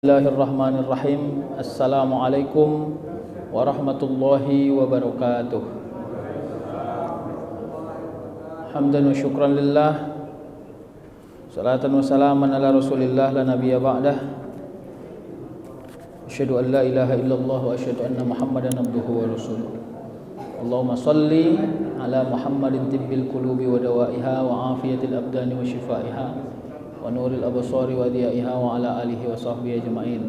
Bismillahirrahmanirrahim. Assalamualaikum warahmatullahi wabarakatuh. Hamdan wa syukran lillah. Salatan wa salaman ala Rasulillah la nabiyya ba'dah. Asyhadu an la ilaha illallah wa asyhadu anna Muhammadan abduhu wa rasuluh. Allahumma salli ala Muhammadin tibbil qulubi wa dawaiha wa afiyatil abdani wa shifaiha wa nuril absari wa diyaiha wa ala alihi wa sahbihi ajma'in.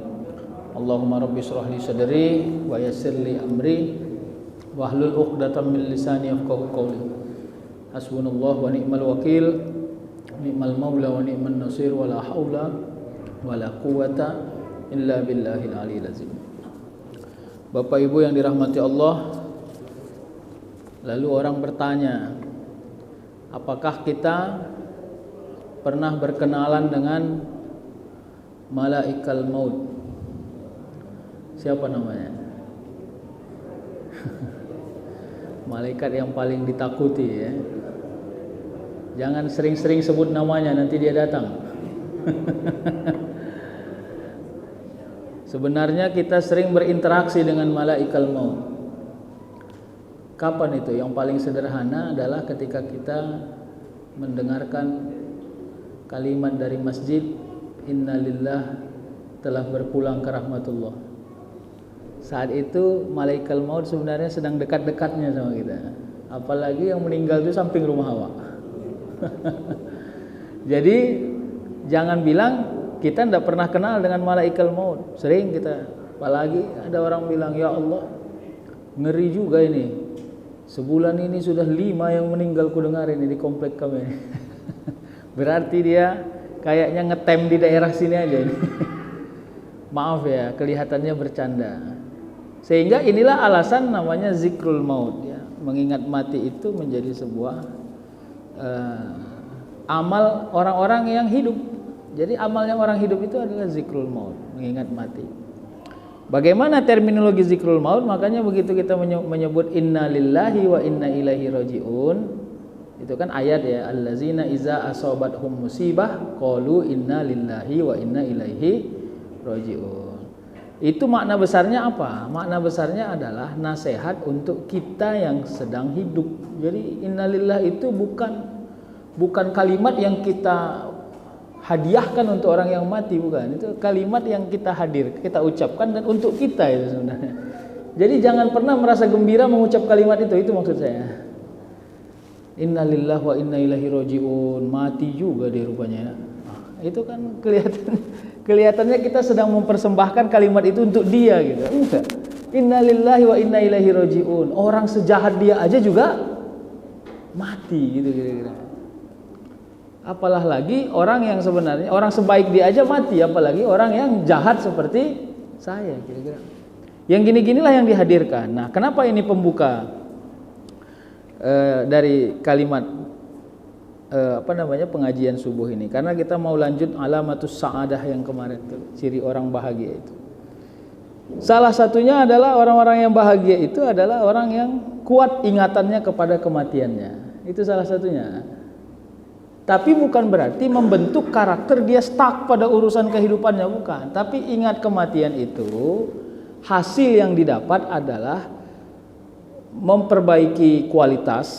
Allahumma rabbi shrah li sadri wa yassir li amri wa hlul 'uqdatam min lisani yafqahu qawli. Hasbunallahu wa ni'mal wakil, ni'mal maula wa ni'man nasir, wa la haula wa la quwata illa billahil aliyil azim. Bapak Ibu yang dirahmati Allah, lalu orang bertanya, apakah kita pernah berkenalan dengan malaikal maut? Siapa namanya? Malaikat yang paling ditakuti ya. Jangan sering-sering sebut namanya, nanti dia datang. Sebenarnya kita sering berinteraksi dengan malaikal maut. Kapan itu? Yang paling sederhana adalah ketika kita mendengarkan kalimat dari masjid, innalillah telah berpulang ke rahmatullah. Saat itu malaikal maut sebenarnya sedang dekat-dekatnya sama kita. Apalagi yang meninggal itu samping rumah awak. Jadi jangan bilang kita tidak pernah kenal dengan malaikal maut. Sering kita, apalagi ada orang bilang, ya Allah, ngeri juga ini. Sebulan ini sudah 5 yang meninggal ku dengar ini di komplek kami. Berarti dia kayaknya ngetem di daerah sini aja ini. Maaf ya, kelihatannya bercanda. Sehingga inilah alasan namanya zikrul maut ya. Mengingat mati itu menjadi sebuah amal orang-orang yang hidup. Jadi amalnya orang hidup itu adalah zikrul maut, mengingat mati. Bagaimana terminologi zikrul maut? Makanya begitu kita menyebut inna lillahi wa inna ilaihi rajiun, itu kan ayat ya, allazina iza asobathum musibah qalu inna lillahi wa inna ilaihi rajiun. Itu makna besarnya apa? Makna besarnya adalah nasihat untuk kita yang sedang hidup. Jadi innalillah itu bukan kalimat yang kita hadiahkan untuk orang yang mati, bukan. Itu kalimat yang kita kita ucapkan dan untuk kita itu sebenarnya. Jadi jangan pernah merasa gembira mengucap kalimat itu maksud saya. Innalillah wa inna ilaihi rajiun, mati juga dia rupanya. Itu kan kelihatannya kita sedang mempersembahkan kalimat itu untuk dia gitu. Enggak. Innalillahi wa inna ilaihi rajiun. Orang sejahat dia aja juga mati gitu kira-kira. Apalah lagi orang yang sebenarnya orang sebaik dia aja mati, apalagi orang yang jahat seperti saya kira-kira. Yang gini-ginilah yang dihadirkan. Nah, kenapa ini pembuka dari kalimat pengajian subuh ini? Karena kita mau lanjut alamatus sa'adah yang kemarin itu, ciri orang bahagia itu. Salah satunya adalah orang-orang yang bahagia itu adalah orang yang kuat ingatannya kepada kematiannya. Itu salah satunya. Tapi bukan berarti membentuk karakter dia stuck pada urusan kehidupannya, bukan. Tapi ingat kematian itu, hasil yang didapat adalah memperbaiki kualitas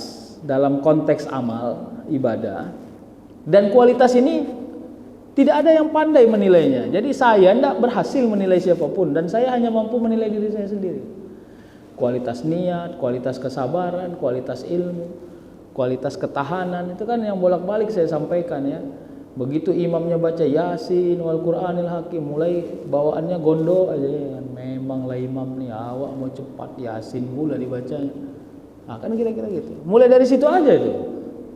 dalam konteks amal ibadah. Dan kualitas ini tidak ada yang pandai menilainya. Jadi saya tidak berhasil menilai siapapun, dan saya hanya mampu menilai diri saya sendiri. Kualitas niat, kualitas kesabaran, kualitas ilmu, kualitas ketahanan, itu kan yang bolak-balik saya sampaikan ya. Begitu imamnya baca Yasin wal Qur'anil Hakim, mulai bawaannya gondo aja ya. Memanglah imam nih, awak mau cepat Yasin pula dibacanya. Nah, kan kira-kira gitu. Mulai dari situ aja itu,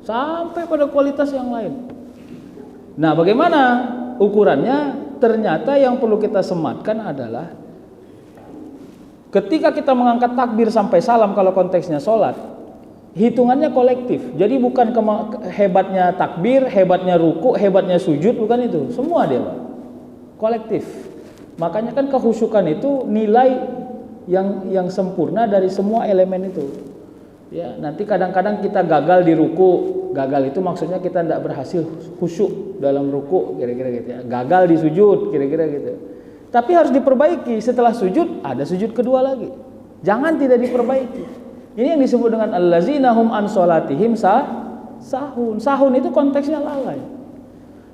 sampai pada kualitas yang lain. Nah, bagaimana ukurannya? Ternyata yang perlu kita sematkan adalah ketika kita mengangkat takbir sampai salam, kalau konteksnya sholat, hitungannya kolektif. Jadi bukan hebatnya takbir, hebatnya ruku, hebatnya sujud, bukan itu. Semua dia kolektif. Makanya kan kehusyukan itu nilai yang sempurna dari semua elemen itu. Ya, nanti kadang-kadang kita gagal di ruku. Gagal itu maksudnya kita tidak berhasil khusyuk dalam ruku, kira-kira gitu ya. Gagal di sujud, kira-kira gitu. Tapi harus diperbaiki. Setelah sujud, ada sujud kedua lagi. Jangan tidak diperbaiki. Ini yang disebut dengan allazina hum an sholatihim sahun. Sahun itu konteksnya lalai.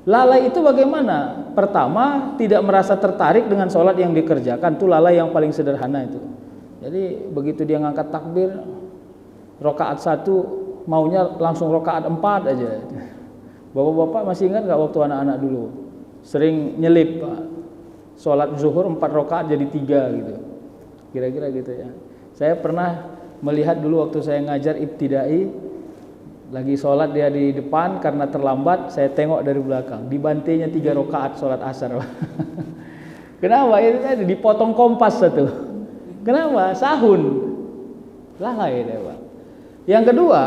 Lalai itu bagaimana? Pertama, tidak merasa tertarik dengan sholat yang dikerjakan. Itu lalai yang paling sederhana itu. Jadi begitu dia ngangkat takbir, rakaat 1 maunya langsung rakaat 4 aja. Bapak-bapak masih ingat nggak waktu anak-anak dulu sering nyelip, Pak, sholat zuhur 4 rakaat jadi 3 gitu, kira-kira gitu ya. Saya pernah melihat dulu waktu saya ngajar ibtidai, lagi sholat dia di depan, karena terlambat saya tengok dari belakang, dibantainya 3 rakaat sholat asar. Kenapa? Itu tadi dipotong kompas satu. Kenapa? Sahun, lalai deh, Pak. Yang kedua,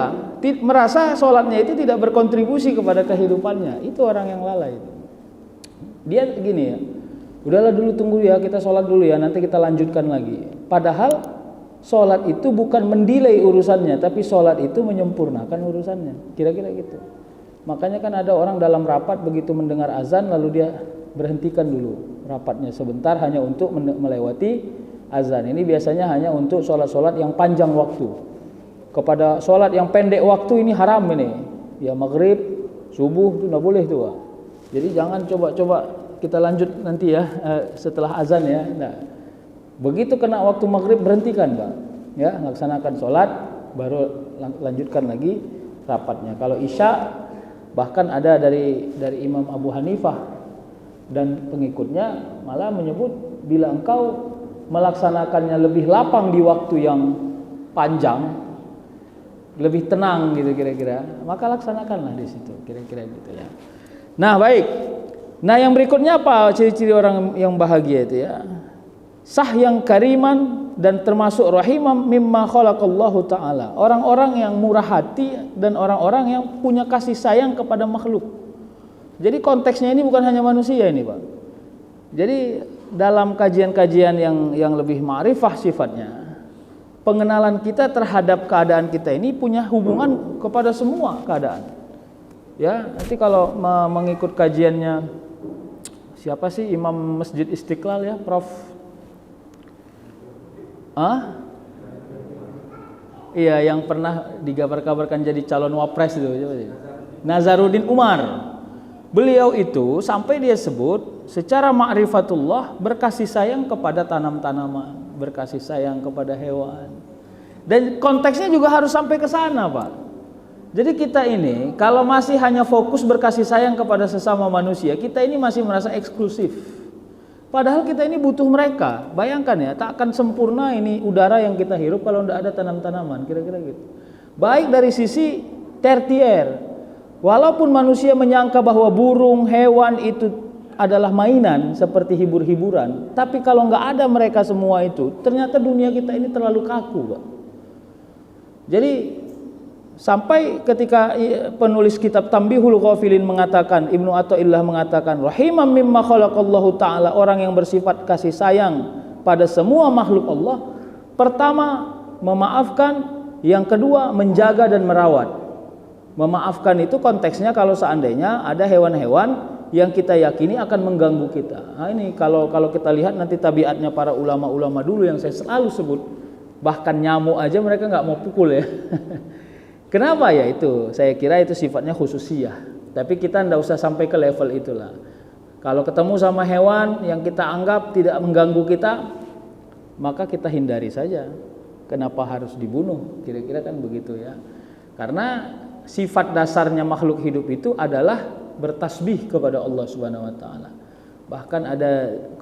merasa sholatnya itu tidak berkontribusi kepada kehidupannya. Itu orang yang lalai. Dia gini ya, udahlah dulu tunggu ya, kita sholat dulu ya, nanti kita lanjutkan lagi. Padahal sholat itu bukan mendelay urusannya, tapi sholat itu menyempurnakan urusannya. Kira-kira gitu. Makanya kan ada orang dalam rapat begitu mendengar azan lalu dia berhentikan dulu rapatnya sebentar hanya untuk melewati azan. Ini biasanya hanya untuk sholat-sholat yang panjang waktu. Kepada sholat yang pendek waktu ini haram ini. Ya maghrib, subuh itu nggak boleh tuh. Jadi jangan coba-coba kita lanjut nanti ya setelah azan ya. Nah, begitu kena waktu maghrib berhentikan, Pak. Ya, laksanakan sholat baru lanjutkan lagi rapatnya. Kalau isya bahkan ada dari Imam Abu Hanifah dan pengikutnya malah menyebut bila engkau melaksanakannya lebih lapang di waktu yang panjang, lebih tenang gitu kira-kira, maka laksanakanlah di situ, kira-kira gitu ya. Nah, baik. Nah, yang berikutnya apa ciri-ciri orang yang bahagia itu ya? Sahyan kariman dan termasuk rahimam mimma khalaqallahu taala. Orang-orang yang murah hati dan orang-orang yang punya kasih sayang kepada makhluk. Jadi konteksnya ini bukan hanya manusia ini, Pak. Jadi dalam kajian-kajian yang lebih ma'rifah sifatnya, pengenalan kita terhadap keadaan kita ini punya hubungan kepada semua keadaan. Ya, nanti kalau mengikut kajiannya siapa sih Imam Masjid Istiqlal ya, Prof? Iya, yang pernah digabar-kabarkan jadi calon wapres itu, Nazaruddin Umar. Beliau itu sampai dia sebut secara ma'rifatullah berkasih sayang kepada tanam-tanaman, berkasih sayang kepada hewan. Dan konteksnya juga harus sampai ke sana, Pak. Jadi kita ini kalau masih hanya fokus berkasih sayang kepada sesama manusia, kita ini masih merasa eksklusif. Padahal kita ini butuh mereka. Bayangkan ya, tak akan sempurna ini udara yang kita hirup kalau tidak ada tanam-tanaman, kira-kira gitu. Baik dari sisi tertier, walaupun manusia menyangka bahwa burung, hewan itu adalah mainan seperti hibur-hiburan, tapi kalau nggak ada mereka semua itu, ternyata dunia kita ini terlalu kaku, Pak. Jadi sampai ketika penulis kitab Tambihul Ghafilin mengatakan, Ibnu Athaillah mengatakan, rahimam mimma khalaqallahu ta'ala, orang yang bersifat kasih sayang pada semua makhluk Allah. Pertama, memaafkan. Yang kedua, menjaga dan merawat. Memaafkan itu konteksnya kalau seandainya ada hewan-hewan yang kita yakini akan mengganggu kita. Nah, ini kalau kita lihat nanti tabiatnya para ulama-ulama dulu yang saya selalu sebut, bahkan nyamuk aja mereka nggak mau pukul ya. Kenapa ya itu? Saya kira itu sifatnya khususiyah. Tapi kita tidak usah sampai ke level itulah. Kalau ketemu sama hewan yang kita anggap tidak mengganggu kita, maka kita hindari saja. Kenapa harus dibunuh? Kira-kira kan begitu ya. Karena sifat dasarnya makhluk hidup itu adalah bertasbih kepada Allah Subhanahu wa taala. Bahkan ada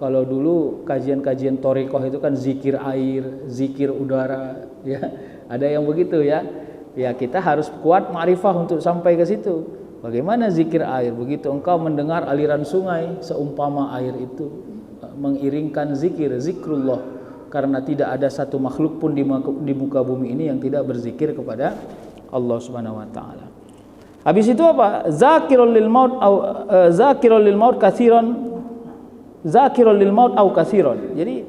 kalau dulu kajian-kajian thariqah itu kan zikir air, zikir udara ya. Ada yang begitu ya. Ya, kita harus kuat ma'rifah untuk sampai ke situ. Bagaimana zikir air? Begitu engkau mendengar aliran sungai, seumpama air itu mengiringkan zikrullah, karena tidak ada satu makhluk pun di muka bumi ini yang tidak berzikir kepada Allah Subhanahu wa taala. Habis itu apa? Zakirul lil maut katsiran, zakirul lil maut au katsiran. Jadi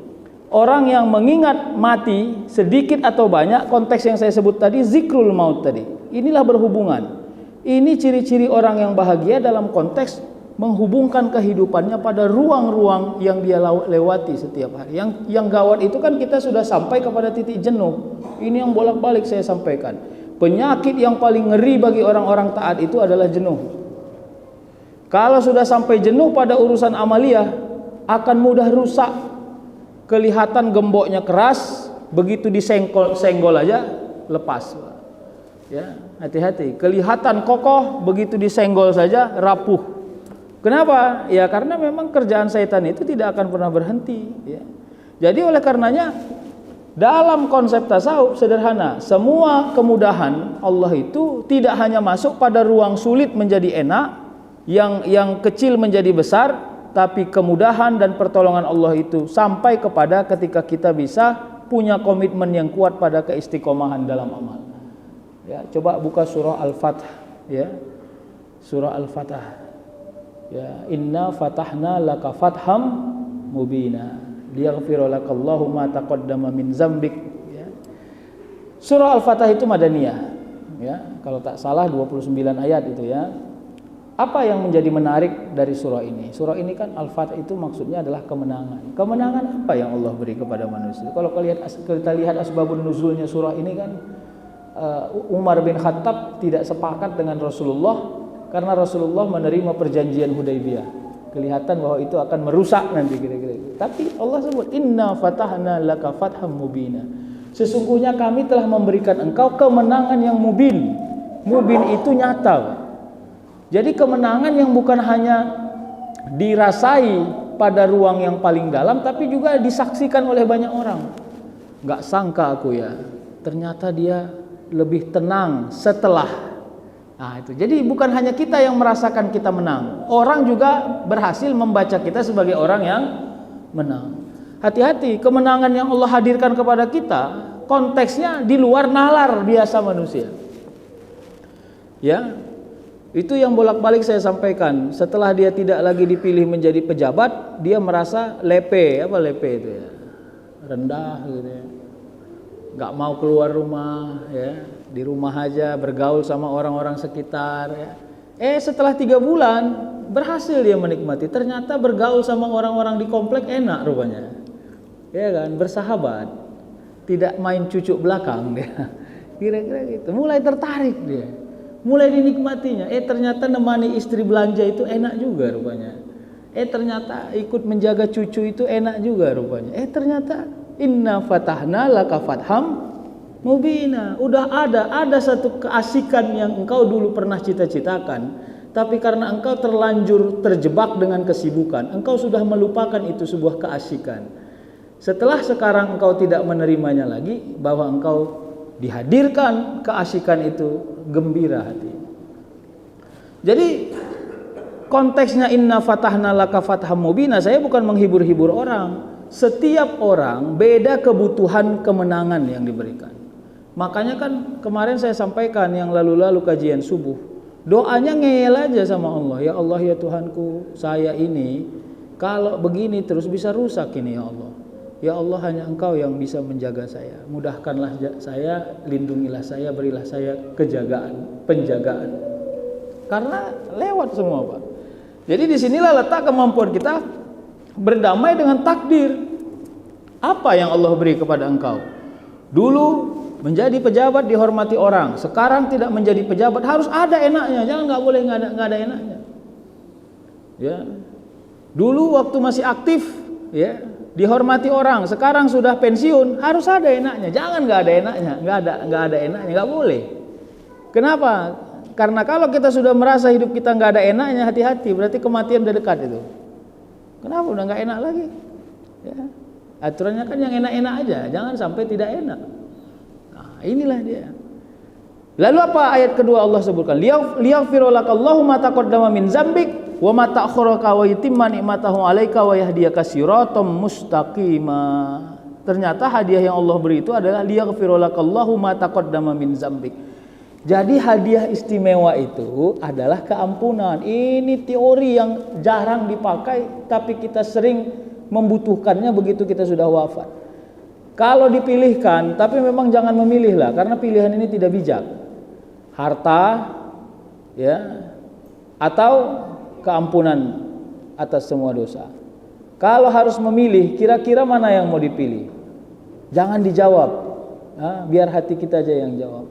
orang yang mengingat mati sedikit atau banyak, konteks yang saya sebut tadi zikrul maut tadi. Inilah berhubungan. Ini ciri-ciri orang yang bahagia dalam konteks menghubungkan kehidupannya pada ruang-ruang yang dia lewati setiap hari. Yang gawat itu kan kita sudah sampai kepada titik jenuh. Ini yang bolak-balik saya sampaikan. Penyakit yang paling ngeri bagi orang-orang taat itu adalah jenuh. Kalau sudah sampai jenuh pada urusan amaliyah, akan mudah rusak. Kelihatan gemboknya keras, begitu disenggol aja lepas. Ya, hati-hati. Kelihatan kokoh, begitu disenggol saja rapuh. Kenapa? Ya karena memang kerjaan setan itu tidak akan pernah berhenti. Ya. Jadi oleh karenanya dalam konsep tasawuf sederhana, semua kemudahan Allah itu tidak hanya masuk pada ruang sulit menjadi enak, yang kecil menjadi besar, tapi kemudahan dan pertolongan Allah itu sampai kepada ketika kita bisa punya komitmen yang kuat pada keistiqomahan dalam amal. Ya, coba buka surah Al-Fath, ya. Surah Al-Fath. Ya, inna fatahna laka fatham mubina liyaghfira lakallahu ma taqaddama min dzambik, ya. Surah Al-Fatah itu madaniyah, ya. Kalau tak salah 29 ayat itu, ya. Apa yang menjadi menarik dari surah ini? Surah ini kan Al-Fatah itu maksudnya adalah kemenangan. Kemenangan apa yang Allah beri kepada manusia? Kalau kita lihat asbabun nuzulnya surah ini kan, Umar bin Khattab tidak sepakat dengan Rasulullah karena Rasulullah menerima perjanjian Hudaybiyah. Kelihatan bahwa itu akan merusak nanti kira-kira. Tapi Allah sebut inna fatahna laka fatham mubina. Sesungguhnya kami telah memberikan engkau kemenangan yang mubin. Mubin itu nyata. Jadi kemenangan yang bukan hanya dirasai pada ruang yang paling dalam, tapi juga disaksikan oleh banyak orang. Gak sangka aku ya, ternyata dia lebih tenang setelah. Nah itu. Jadi bukan hanya kita yang merasakan kita menang, orang juga berhasil membaca kita sebagai orang yang menang. Hati-hati, kemenangan yang Allah hadirkan kepada kita konteksnya di luar nalar biasa manusia. Ya. Itu yang bolak-balik saya sampaikan. Setelah dia tidak lagi dipilih menjadi pejabat, dia merasa lepe. Apa lepe itu ya? Rendah gitu ya. Gak mau keluar rumah ya. Di rumah aja bergaul sama orang-orang sekitar ya. Setelah 3 bulan berhasil dia menikmati. Ternyata bergaul sama orang-orang di komplek enak rupanya. Ya kan, bersahabat. Tidak main cucuk belakang dia. Kira-kira gitu. Mulai tertarik dia. Mulai dinikmatinya. Ternyata nemani istri belanja itu enak juga rupanya. Ternyata ikut menjaga cucu itu enak juga rupanya. Ternyata inna fatahna laka fatham mubina. Udah ada satu keasikan yang engkau dulu pernah cita-citakan, tapi karena engkau terlanjur terjebak dengan kesibukan, engkau sudah melupakan itu sebuah keasikan. Setelah sekarang engkau tidak menerimanya lagi, bahwa engkau dihadirkan keasikan itu, gembira hati. Jadi konteksnya inna fatahna laka fatham mubina, saya bukan menghibur-hibur orang. Setiap orang beda kebutuhan kemenangan yang diberikan. Makanya kan kemarin saya sampaikan yang lalu-lalu kajian subuh, doanya ngeyel aja sama Allah. Ya Allah ya Tuhanku, saya ini kalau begini terus bisa rusak ini ya Allah. Ya Allah, hanya Engkau yang bisa menjaga saya. Mudahkanlah saya, lindungilah saya, berilah saya penjagaan. Karena lewat semua, Pak. Jadi disinilah letak kemampuan kita berdamai dengan takdir. Apa yang Allah beri kepada engkau? Dulu menjadi pejabat dihormati orang, sekarang tidak menjadi pejabat harus ada enaknya. Jangan nggak boleh nggak ada enaknya. Ya. Dulu waktu masih aktif, ya, dihormati orang, sekarang sudah pensiun harus ada enaknya. Jangan nggak ada enaknya, nggak ada enaknya, nggak boleh. Kenapa? Karena kalau kita sudah merasa hidup kita nggak ada enaknya, hati-hati, berarti kematian udah dekat itu. Kenapa? Udah nggak enak lagi. Ya. Aturannya kan yang enak-enak aja, jangan sampai tidak enak. Nah, inilah dia. Lalu apa ayat kedua Allah sebutkan? Liyaghfira lakallahu ma taqaddama min dzambik wa ma ta'akhkhara wa yutimma ni'matahu 'alaika wa yahdiyaka siratal mustaqima. Ternyata hadiah yang Allah beri itu adalah liyaghfira lakallahu ma taqaddama min dzambik. Jadi hadiah istimewa itu adalah keampunan. Ini teori yang jarang dipakai, tapi kita sering membutuhkannya begitu kita sudah wafat. Kalau dipilihkan, tapi memang jangan memilih lah, karena pilihan ini tidak bijak. Harta, ya, atau keampunan atas semua dosa. Kalau harus memilih, kira-kira mana yang mau dipilih? Jangan dijawab, biar hati kita aja yang jawab.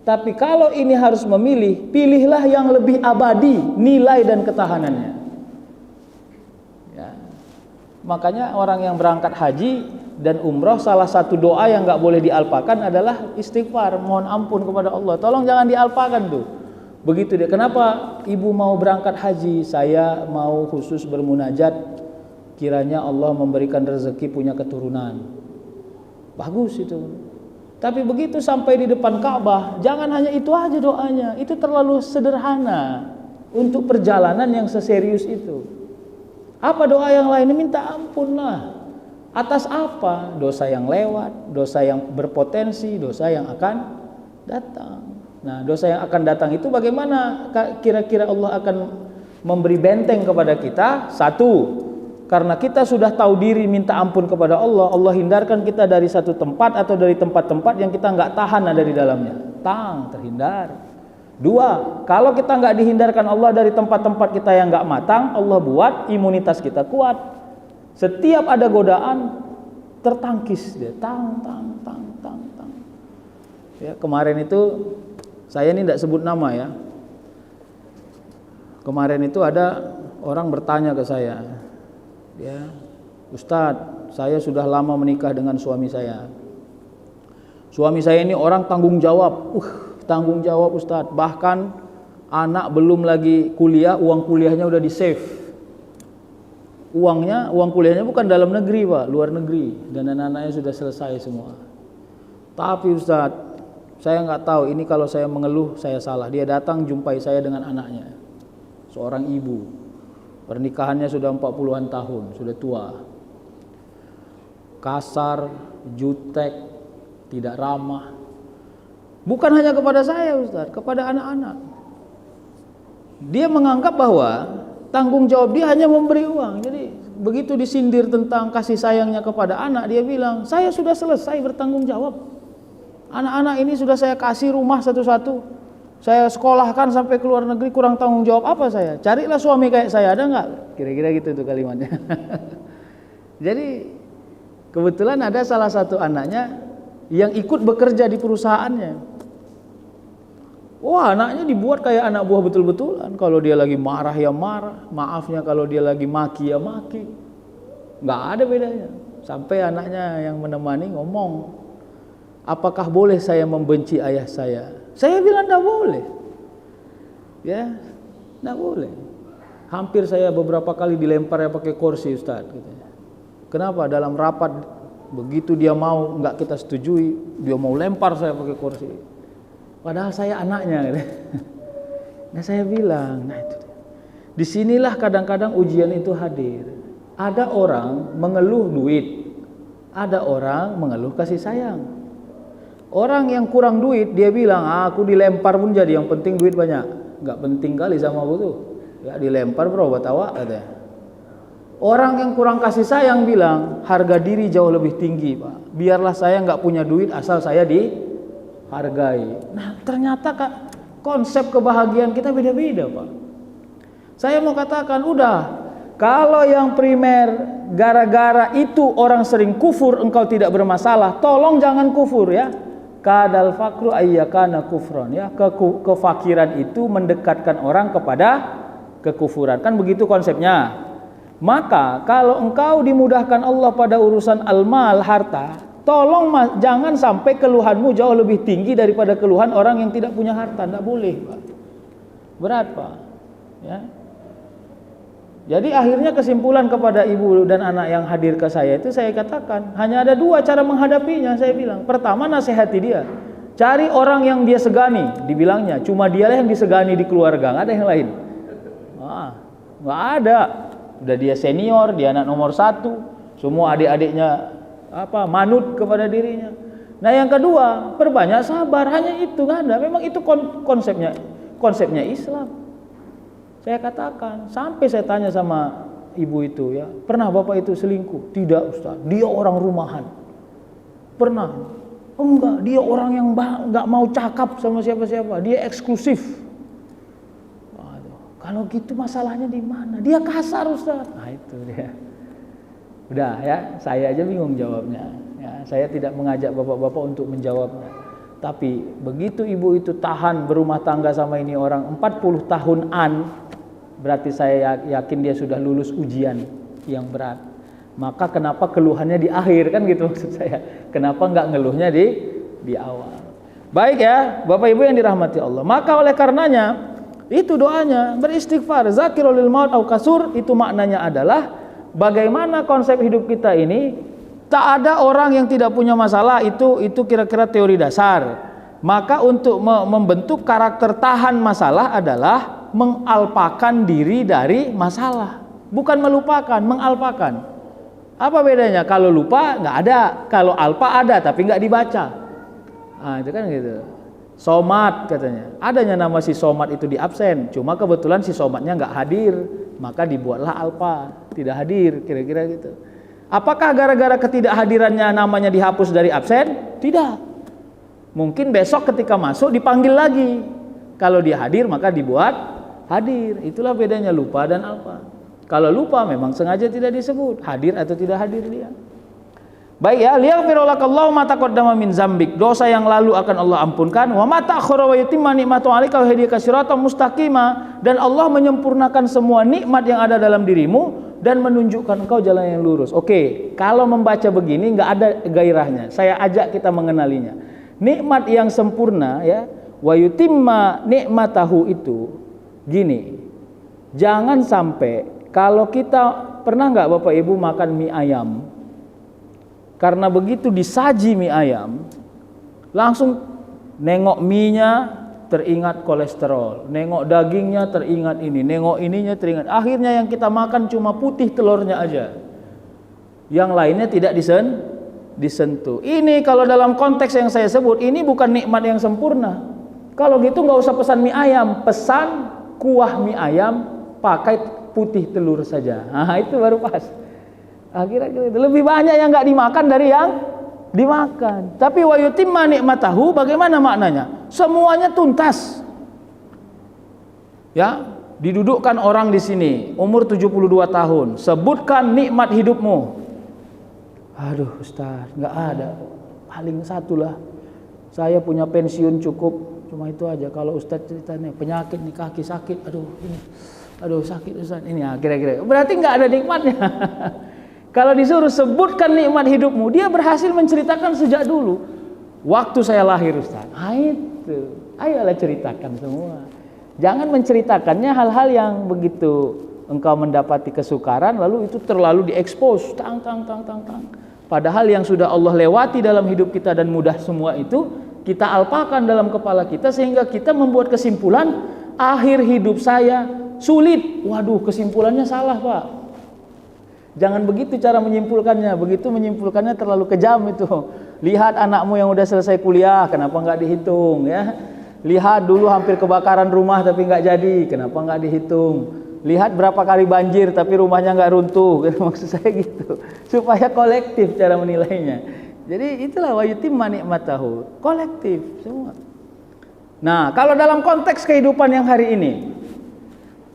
Tapi kalau ini harus memilih, pilihlah yang lebih abadi nilai dan ketahanannya. Ya. Makanya orang yang berangkat haji dan umroh, salah satu doa yang nggak boleh dialpakan adalah istighfar, mohon ampun kepada Allah. Tolong jangan dialpakan tuh. Begitu dia. Kenapa ibu mau berangkat haji? Saya mau khusus bermunajat, kiranya Allah memberikan rezeki punya keturunan. Bagus itu. Tapi begitu sampai di depan Ka'bah, jangan hanya itu aja doanya. Itu terlalu sederhana untuk perjalanan yang seserius itu. Apa doa yang lain? Minta ampun lah. Atas apa? Dosa yang lewat, dosa yang berpotensi, dosa yang akan datang. Nah, dosa yang akan datang itu bagaimana kira-kira Allah akan memberi benteng kepada kita? Satu, karena kita sudah tahu diri minta ampun kepada Allah, Allah hindarkan kita dari satu tempat atau dari tempat-tempat yang kita nggak tahan ada di dalamnya. Terhindar. Dua, kalau kita nggak dihindarkan Allah dari tempat-tempat kita yang nggak matang, Allah buat imunitas kita kuat. Setiap ada godaan, tertangkis dia. Tang. Ya, kemarin itu saya ini tidak sebut nama ya. Kemarin itu ada orang bertanya ke saya, ya, Ustadz, saya sudah lama menikah dengan suami saya. Suami saya ini orang tanggung jawab, tanggung jawab Ustadz. Bahkan anak belum lagi kuliah, uang kuliahnya udah di save. Uang kuliahnya bukan dalam negeri Pak, luar negeri, dan anak-anaknya sudah selesai semua. Tapi Ustadz, saya nggak tahu ini kalau saya mengeluh saya salah. Dia datang jumpai saya dengan anaknya, seorang ibu, pernikahannya sudah 40-an tahun, sudah tua, kasar, jutek, tidak ramah. Bukan hanya kepada saya Ustaz, kepada anak-anak. Dia menganggap bahwa tanggung jawab dia hanya memberi uang. Jadi begitu disindir tentang kasih sayangnya kepada anak, dia bilang, saya sudah selesai bertanggung jawab. Anak-anak ini sudah saya kasih rumah satu-satu, saya sekolahkan sampai ke luar negeri, kurang tanggung jawab apa saya? Carilah suami kayak saya, ada nggak? Kira-kira gitu tuh kalimatnya. Jadi kebetulan ada salah satu anaknya yang ikut bekerja di perusahaannya. Wah, anaknya dibuat kayak anak buah betul-betulan. Kalau dia lagi marah ya marah, maafnya kalau dia lagi maki ya maki. Nggak ada bedanya. Sampai anaknya yang menemani ngomong, apakah boleh saya membenci ayah saya? Saya bilang tidak boleh. Ya, tidak boleh. Hampir saya beberapa kali dilempar ya pakai kursi Ustaz. Kenapa? Dalam rapat begitu dia mau nggak kita setujui, dia mau lempar saya pakai kursi. Padahal saya anaknya. Nah saya bilang, nah itu. Disinilah kadang-kadang ujian itu hadir. Ada orang mengeluh duit, ada orang mengeluh kasih sayang. Orang yang kurang duit dia bilang, aku dilempar pun jadi, yang penting duit banyak. Nggak penting kali sama aku tuh. Ya dilempar bro, buat awak katanya. Orang yang kurang kasih sayang bilang, harga diri jauh lebih tinggi Pak. Biarlah saya nggak punya duit asal saya dihargai. Nah ternyata Kak, konsep kebahagiaan kita beda-beda Pak. Saya mau katakan udah, kalau yang primer gara-gara itu orang sering kufur engkau tidak bermasalah, tolong jangan kufur ya. Kadal fakru ayyakana kufron ya. Kefakiran itu mendekatkan orang kepada kekufuran. Kan begitu konsepnya. Maka kalau engkau dimudahkan Allah pada urusan al-mal, harta, tolong jangan sampai keluhanmu jauh lebih tinggi daripada keluhan orang yang tidak punya harta. Tidak boleh Pak. Berat Pak. Ya. Jadi akhirnya kesimpulan kepada ibu dan anak yang hadir ke saya itu saya katakan, hanya ada dua cara menghadapinya. Saya bilang, pertama nasihati dia, cari orang yang dia segani. Dibilangnya cuma dialah yang disegani di keluarga, nggak ada yang lain. Nggak ada. Udah dia senior, dia anak nomor 1, semua adik-adiknya manut kepada dirinya. Nah yang kedua, perbanyak sabar. Hanya itu, nggak ada. Memang itu konsepnya Islam. Saya katakan, sampai saya tanya sama ibu itu ya, pernah bapak itu selingkuh? Tidak Ustaz, dia orang rumahan. Pernah? Enggak, dia orang yang enggak mau cakap sama siapa-siapa, dia eksklusif. Kalau gitu masalahnya di mana? Dia kasar Ustaz. Nah itu dia. Udah ya, saya aja bingung jawabnya. Ya, saya tidak mengajak bapak-bapak untuk menjawabnya. Tapi begitu ibu itu tahan berumah tangga sama ini orang 40 tahunan, berarti saya yakin dia sudah lulus ujian yang berat. Maka kenapa keluhannya di akhir, kan gitu maksud saya. Kenapa nggak ngeluhnya di awal? Baik ya, Bapak Ibu yang dirahmati Allah. Maka oleh karenanya itu doanya beristighfar, zakirul lil maut au kasur, itu maknanya adalah bagaimana konsep hidup kita ini. Tak ada orang yang tidak punya masalah, itu kira-kira teori dasar. Maka untuk membentuk karakter tahan masalah adalah mengalpakan diri dari masalah, bukan melupakan, mengalpakan. Apa bedanya? Kalau lupa nggak ada, kalau alpa ada tapi nggak dibaca. Nah, itu kan gitu. Somat katanya, adanya nama si somat itu di absen, cuma kebetulan si somatnya nggak hadir, maka dibuatlah alpa, tidak hadir, kira-kira gitu. Apakah gara-gara ketidakhadirannya namanya dihapus dari absen? Tidak. Mungkin besok ketika masuk dipanggil lagi. Kalau dia hadir maka dibuat hadir. Itulah bedanya lupa dan alpa. Kalau lupa memang sengaja tidak disebut, hadir atau tidak hadir dia. Baik ya, liyaghfiralakallahu ma taqaddama min zambik. Dosa yang lalu akan Allah ampunkan. Wa ma ta'akhkhara wa yutimma ni'matahu 'alaika wa yahdika siratan mustaqima, dan Allah menyempurnakan semua nikmat yang ada dalam dirimu dan menunjukkan engkau jalan yang lurus. Oke, kalau membaca begini nggak ada gairahnya. Saya ajak kita mengenalinya. Nikmat yang sempurna ya, wa yutimma ni'matahu itu gini. Jangan sampai kalau kita pernah nggak Bapak Ibu makan mie ayam, karena begitu disaji mie ayam, langsung nengok mie-nya teringat kolesterol, nengok dagingnya teringat ini, nengok ininya teringat. Akhirnya yang kita makan cuma putih telurnya aja, yang lainnya tidak disentuh. Ini kalau dalam konteks yang saya sebut, ini bukan nikmat yang sempurna. Kalau gitu nggak usah pesan mie ayam, pesan kuah mie ayam pakai putih telur saja. Nah itu baru pas. Akhirnya gitu. Lebih banyak yang nggak dimakan dari yang dimakan. Tapi wa yutimma ni'matahu, bagaimana maknanya? Semuanya tuntas. Ya, didudukkan orang di sini, umur 72 tahun, sebutkan nikmat hidupmu. Aduh Ustaz, nggak ada. Paling satu lah. Saya punya pensiun cukup, cuma itu aja. Kalau Ustaz ceritanya penyakit nih, kaki sakit, aduh ini, aduh sakit Ustaz ini, ya kira-kira. Berarti nggak ada nikmatnya. Kalau disuruh sebutkan nikmat hidupmu, dia berhasil menceritakan sejak dulu. Waktu saya lahir Ustaz. Ah itu. Ayolah ceritakan semua. Jangan menceritakannya hal-hal yang begitu engkau mendapati kesukaran lalu itu terlalu diekspos. Tang. Padahal yang sudah Allah lewati dalam hidup kita dan mudah semua itu kita alpakan dalam kepala kita sehingga kita membuat kesimpulan akhir hidup saya sulit. Waduh, kesimpulannya salah, Pak. Jangan begitu cara menyimpulkannya. Begitu menyimpulkannya terlalu kejam itu. Lihat anakmu yang udah selesai kuliah, kenapa nggak dihitung ya? Lihat dulu hampir kebakaran rumah tapi nggak jadi, kenapa nggak dihitung? Lihat berapa kali banjir tapi rumahnya nggak runtuh, maksud saya gitu. Supaya kolektif cara menilainya. Jadi itulah wa yutimma ni'matahu, kolektif semua. Nah, kalau dalam konteks kehidupan yang hari ini,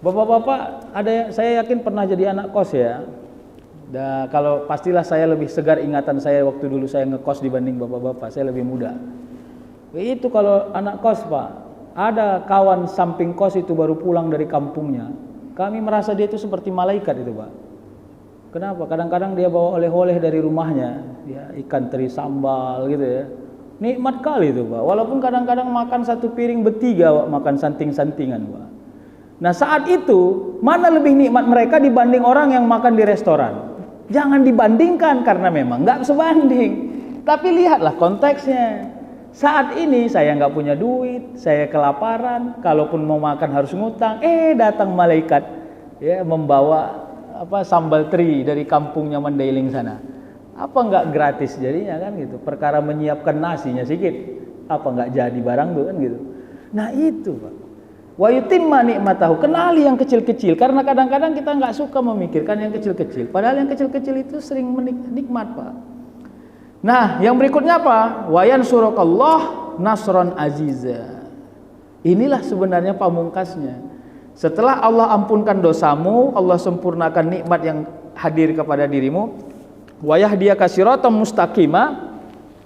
Bapak-bapak, saya yakin pernah jadi anak kos ya. Kalau pastilah saya lebih segar ingatan saya waktu dulu saya ngekos dibanding bapak-bapak, saya lebih muda. Itu kalau anak kos Pak, ada kawan samping kos itu baru pulang dari kampungnya, kami merasa dia itu seperti malaikat itu Pak. Kenapa? Kadang-kadang dia bawa oleh-oleh dari rumahnya, ya, ikan teri sambal gitu ya. Nikmat kali itu Pak, walaupun kadang-kadang makan satu piring bertiga Pak, makan santing-santingan Pak. Nah saat itu, mana lebih nikmat mereka dibanding orang yang makan di restoran? Jangan dibandingkan karena memang nggak sebanding. Tapi lihatlah konteksnya. Saat ini saya nggak punya duit, saya kelaparan, kalaupun mau makan harus ngutang. Datang malaikat ya membawa sambal teri dari kampungnya Mandailing sana. Apa nggak gratis jadinya kan gitu. Perkara menyiapkan nasinya sedikit, apa nggak jadi barang tuh kan gitu. Nah itu Pak. Wa yutimma ni'matahu, kenali yang kecil-kecil, karena kadang-kadang kita nggak suka memikirkan yang kecil-kecil, padahal yang kecil-kecil itu sering nikmat Pak. Nah yang berikutnya apa? Wa yansurukallah nasron aziza. Inilah sebenarnya pamungkasnya. Setelah Allah ampunkan dosamu, Allah sempurnakan nikmat yang hadir kepada dirimu, wa yahdiyaka siratan mustaqima.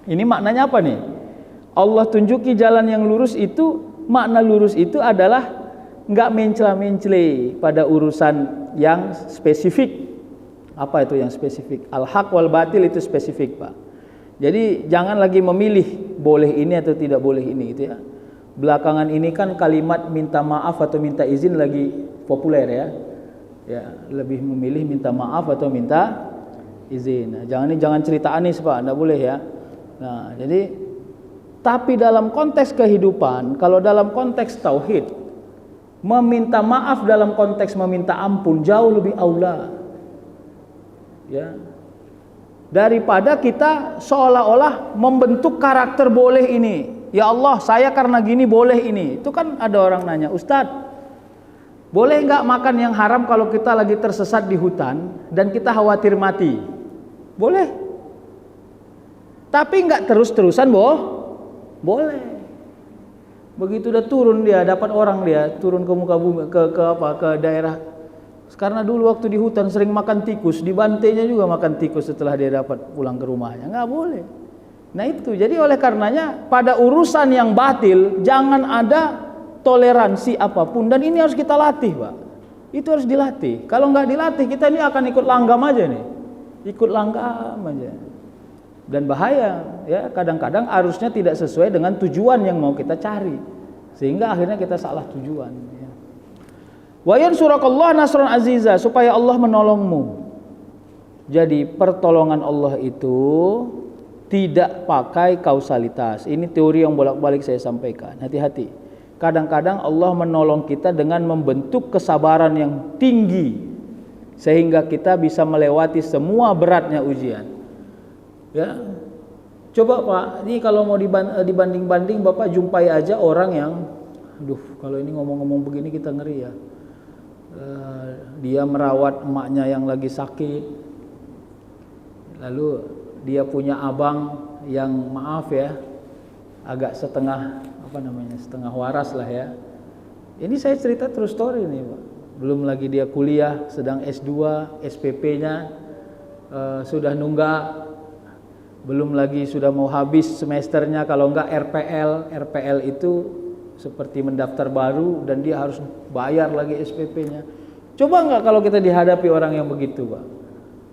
Ini maknanya apa nih? Allah tunjuki jalan yang lurus itu, makna lurus itu adalah enggak mencela-mencela pada urusan yang spesifik. Apa itu yang spesifik? Al-haq wal batil itu spesifik, Pak. Jadi jangan lagi memilih boleh ini atau tidak boleh ini gitu ya. Belakangan ini kan kalimat minta maaf atau minta izin lagi populer ya. Ya, lebih memilih minta maaf atau minta izin. Nah, jangan cerita Anies, Pak, enggak boleh ya. Nah, jadi tapi dalam konteks kehidupan, kalau dalam konteks tauhid, meminta maaf dalam konteks meminta ampun jauh lebih aula. Ya. Daripada kita seolah-olah membentuk karakter boleh ini. Ya Allah, saya karena gini boleh ini. Itu kan ada orang nanya, Ustadz, boleh nggak makan yang haram kalau kita lagi tersesat di hutan dan kita khawatir mati? Boleh. Tapi nggak terus-terusan, boleh. Begitu udah turun dia, dapat orang dia turun ke muka bumi, ke daerah. Karena dulu waktu di hutan sering makan tikus, dibantainya juga makan tikus setelah dia dapat pulang ke rumahnya. Nggak boleh. Nah itu, jadi oleh karenanya pada urusan yang batil jangan ada toleransi apapun, dan ini harus kita latih, Pak. Itu harus dilatih. Kalau nggak dilatih kita ini akan ikut langgam aja nih, ikut langgam aja, dan bahaya. Ya kadang-kadang arusnya tidak sesuai dengan tujuan yang mau kita cari, sehingga akhirnya kita salah tujuan. Ya. Wa yansurakallah nasran aziza, supaya Allah menolongmu. Jadi pertolongan Allah itu tidak pakai kausalitas. Ini teori yang bolak-balik saya sampaikan. Hati-hati. Kadang-kadang Allah menolong kita dengan membentuk kesabaran yang tinggi sehingga kita bisa melewati semua beratnya ujian. Ya. Coba Pak, ini kalau mau dibanding-banding, Bapak jumpai aja orang yang, aduh, kalau ini ngomong-ngomong begini kita ngeri ya. Dia merawat emaknya yang lagi sakit. Lalu dia punya abang yang maaf ya, agak setengah setengah waras lah ya. Ini saya cerita true story nih, Pak. Belum lagi dia kuliah, sedang S2, SPP-nya sudah nunggak. Belum lagi sudah mau habis semesternya, kalau enggak RPL itu seperti mendaftar baru dan dia harus bayar lagi SPP-nya. Coba enggak kalau kita dihadapi orang yang begitu, Pak?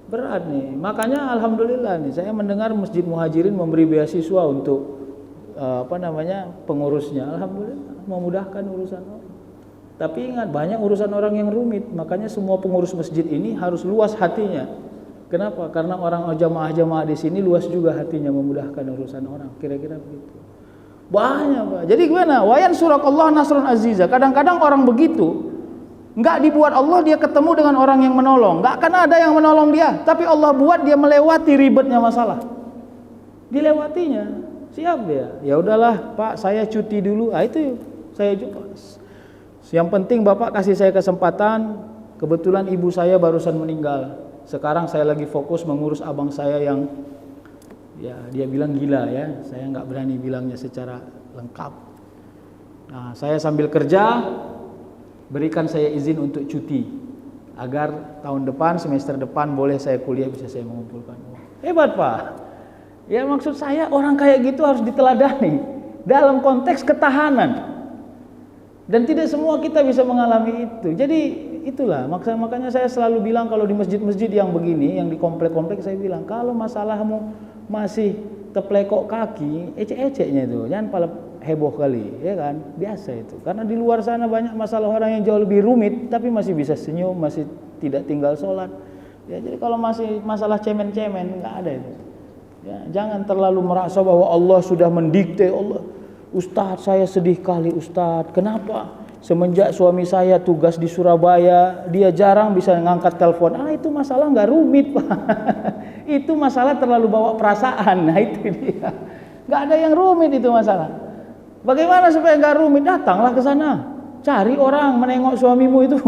Berat nih. Makanya alhamdulillah nih saya mendengar Masjid Muhajirin memberi beasiswa untuk pengurusnya. Alhamdulillah memudahkan urusan orang. Tapi ingat, banyak urusan orang yang rumit. Makanya semua pengurus masjid ini harus luas hatinya. Kenapa? Karena orang jamaah-jamaah di sini luas juga hatinya, memudahkan urusan orang. Kira-kira begitu. Banyak, Pak. Jadi gimana? Wa yansurakallah nasran aziza. Kadang-kadang orang begitu enggak dibuat Allah dia ketemu dengan orang yang menolong, enggak akan ada yang menolong dia, tapi Allah buat dia melewati ribetnya masalah. Dilewatinya, siap dia. Ya udahlah, Pak, saya cuti dulu. Ah itu saya juga. Yang penting Bapak kasih saya kesempatan. Kebetulan ibu saya barusan meninggal. Sekarang saya lagi fokus mengurus abang saya yang ya dia bilang gila ya. Saya enggak berani bilangnya secara lengkap. Nah, saya sambil kerja, berikan saya izin untuk cuti agar tahun depan, semester depan boleh saya kuliah, bisa saya mengumpulkan uang. Hebat, Pak. Ya maksud saya orang kayak gitu harus diteladani dalam konteks ketahanan. Dan tidak semua kita bisa mengalami itu. Jadi itulah makanya saya selalu bilang kalau di masjid-masjid yang begini, yang di komplek-komplek, saya bilang kalau masalahmu masih teplekok kaki, ecek-eceknya itu, jangan pala heboh kali, ya kan? Biasa itu. Karena di luar sana banyak masalah orang yang jauh lebih rumit, tapi masih bisa senyum, masih tidak tinggal sholat. Ya, jadi kalau masih masalah cemen-cemen, nggak ada itu. Ya, jangan terlalu merasa bahwa Allah sudah mendikte. Allah, Ustadz saya sedih kali Ustadz. Kenapa? Semenjak suami saya tugas di Surabaya, dia jarang bisa ngangkat telepon. Itu masalah nggak rumit, Pak. Itu masalah terlalu bawa perasaan. Nah itu dia. Nggak ada yang rumit itu masalah. Bagaimana supaya nggak rumit? Datanglah ke sana, cari orang menengok suamimu itu.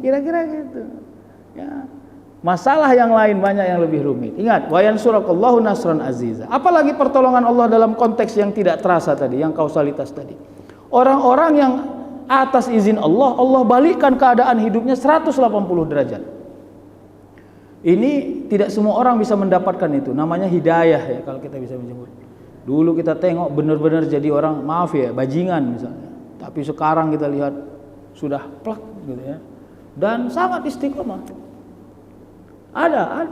Kira-kira gitu. Ya. Masalah yang lain banyak yang lebih rumit. Ingat, wa yansurakallahu nasran aziza. Apalagi pertolongan Allah dalam konteks yang tidak terasa tadi, yang kausalitas tadi. Orang-orang yang atas izin Allah, Allah balikkan keadaan hidupnya 180 derajat. Ini tidak semua orang bisa mendapatkan itu, namanya hidayah ya kalau kita bisa menyebut. Dulu kita tengok benar-benar jadi orang, maaf ya, bajingan misalnya. Tapi sekarang kita lihat sudah plak gitu ya. Dan sangat istiqomah. Ada.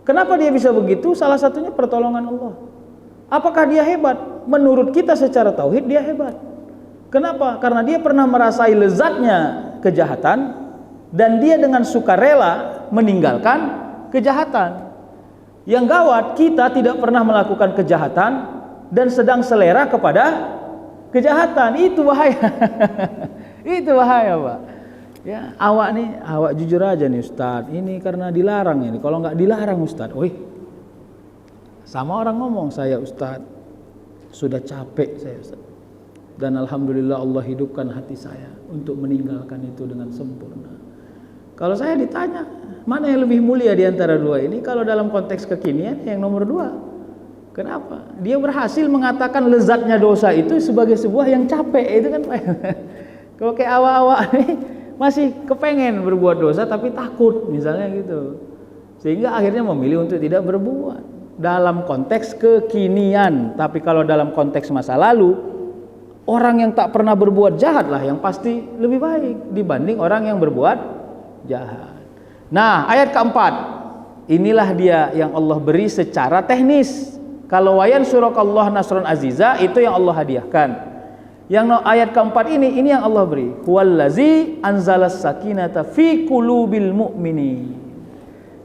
Kenapa dia bisa begitu? Salah satunya pertolongan Allah. Apakah dia hebat? Menurut kita secara tauhid dia hebat. Kenapa? Karena dia pernah merasai lezatnya kejahatan dan dia dengan sukarela meninggalkan kejahatan. Yang gawat, kita tidak pernah melakukan kejahatan dan sedang selera kepada kejahatan. Itu bahaya. Itu bahaya, Pak. Ya, awak jujur aja nih Ustadz. Ini karena dilarang ini. Kalau nggak dilarang Ustadz, sama orang ngomong, saya Ustadz sudah capek saya Ustadz. Dan alhamdulillah Allah hidupkan hati saya untuk meninggalkan itu dengan sempurna. Kalau saya ditanya, mana yang lebih mulia di antara dua ini? Kalau dalam konteks kekinian, yang nomor 2. Kenapa? Dia berhasil mengatakan lezatnya dosa itu sebagai sebuah yang capek. Itu kan kalau kayak awak-awak nih masih kepengen berbuat dosa tapi takut misalnya gitu. Sehingga akhirnya memilih untuk tidak berbuat. Dalam konteks kekinian. Tapi kalau dalam konteks masa lalu, orang yang tak pernah berbuat jahat lah yang pasti lebih baik dibanding orang yang berbuat jahat. Nah, ayat keempat, inilah dia yang Allah beri secara teknis. Kalau wayan surakallah nasron aziza, itu yang Allah hadiahkan. Yang ayat keempat ini yang Allah beri. Huwallazi anzalas sakinata fi qulubil mu'minin.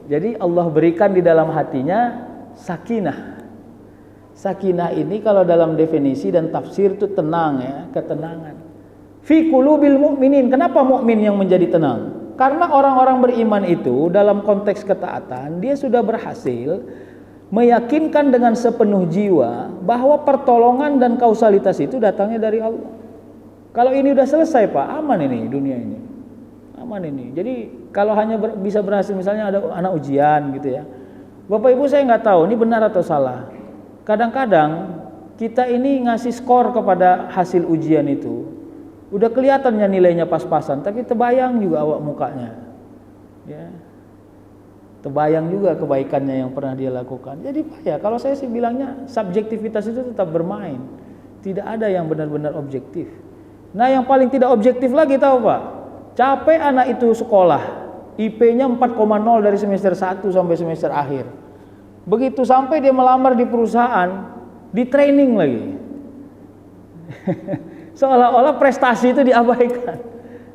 Jadi Allah berikan di dalam hatinya sakinah. Sakinah ini kalau dalam definisi dan tafsir itu tenang ya, ketenangan. Fi qulubil mu'minin. Kenapa mukmin yang menjadi tenang? Karena orang-orang beriman itu dalam konteks ketaatan dia sudah berhasil meyakinkan dengan sepenuh jiwa bahwa pertolongan dan kausalitas itu datangnya dari Allah. Kalau ini udah selesai Pak, aman ini dunia ini. Aman ini. Jadi kalau hanya bisa berhasil misalnya ada anak ujian gitu ya. Bapak Ibu saya nggak tahu ini benar atau salah. Kadang-kadang kita ini ngasih skor kepada hasil ujian itu. Udah kelihatannya nilainya pas-pasan, tapi terbayang juga awak mukanya. Ya. Terbayang juga kebaikannya yang pernah dia lakukan. Jadi ya kalau saya sih bilangnya subjektivitas itu tetap bermain. Tidak ada yang benar-benar objektif. Nah, yang paling tidak objektif lagi tahu Pak? Capek anak itu sekolah, IP-nya 4,0 dari semester 1 sampai semester akhir. Begitu sampai dia melamar di perusahaan, di training lagi. Seolah-olah prestasi itu diabaikan.